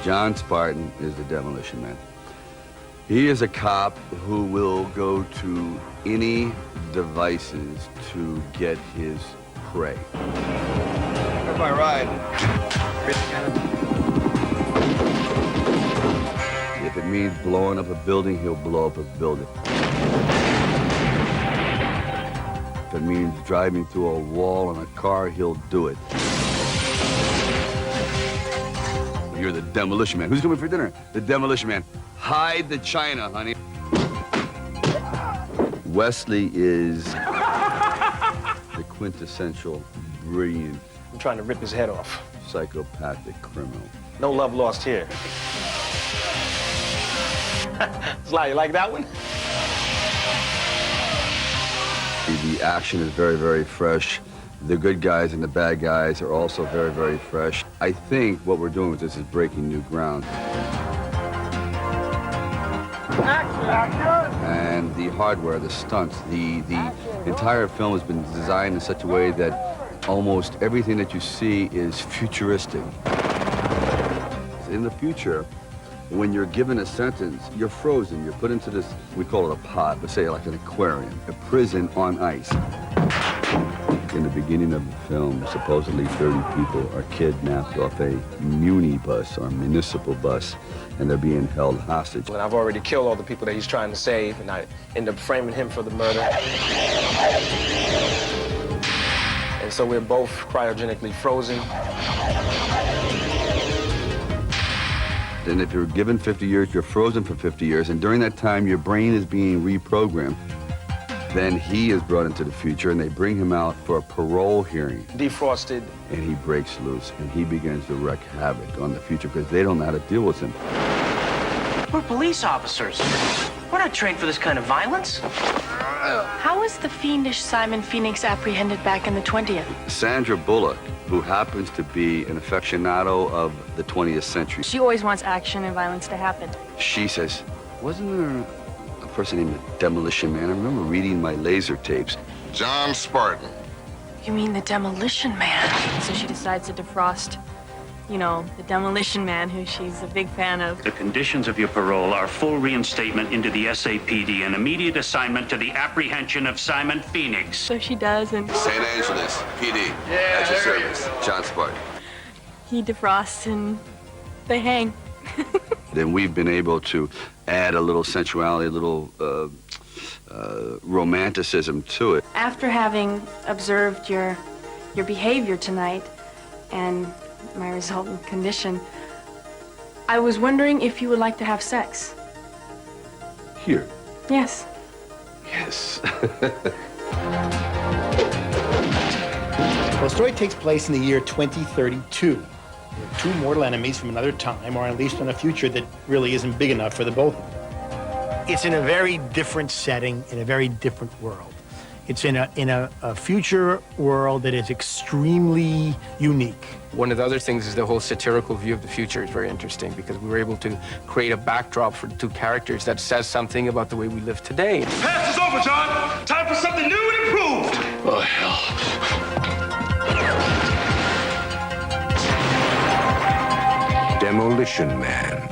John Spartan is the Demolition Man. He is a cop who will go to any devices to get his prey. Where's my ride? If it means blowing up a building, he'll blow up a building. If it means driving through a wall in a car, he'll do it. You're the Demolition Man. Who's coming for dinner? The Demolition Man. Hide the china, honey. Wesley is the quintessential, brilliant, I'm trying to rip his head off. psychopathic criminal. No love lost here. Sly, you like that one? The action is very, very fresh. The good guys and the bad guys are also very, very fresh. I think what we're doing with this is breaking new ground. Action! And the hardware, the stunts, the entire film has been designed in such a way that almost everything that you see is futuristic. In the future, when you're given a sentence, you're frozen. You're put into this, we call it a pod, but say like an aquarium, a prison on ice. In the beginning of the film, supposedly 30 people are kidnapped off a muni bus or municipal bus, and they're being held hostage. And I've already killed all the people that he's trying to save, and I end up framing him for the murder. And so we're both cryogenically frozen. And if you're given 50 years, you're frozen for 50 years, and during that time, your brain is being reprogrammed. Then he is brought into the future, and they bring him out for a parole hearing. Defrosted. And he breaks loose, and he begins to wreak havoc on the future because they don't know how to deal with him. We're police officers. We're not trained for this kind of violence. How was the fiendish Simon Phoenix apprehended back in the 20th? Sandra Bullock, who happens to be an aficionado of the 20th century. She always wants action and violence to happen. She says, wasn't there a person named the Demolition Man? I remember reading my laser tapes. John Spartan. You mean the Demolition Man? So she decides to defrost, you know, the Demolition Man, who she's a big fan of. The conditions of your parole are full reinstatement into the SAPD and immediate assignment to the apprehension of Simon Phoenix. So she does, and St. Angeles, PD. Yeah, At your there he service. John Spartan. he defrosts and they hang. Then we've been able to add a little sensuality, a little romanticism to it. After having observed your behavior tonight and my resultant condition, I was wondering if you would like to have sex. Here. Yes. Yes. Well, the story takes place in the year 2032. Two mortal enemies from another time, or at least in a future that really isn't big enough for the both of them. It's in a very different setting, in a very different world. It's in a future world that is extremely unique. One of the other things is the whole satirical view of the future is very interesting because we were able to create a backdrop for the two characters that says something about the way we live today. Pass is over, John! Time for something new and improved! Oh, hell. Demolition Man.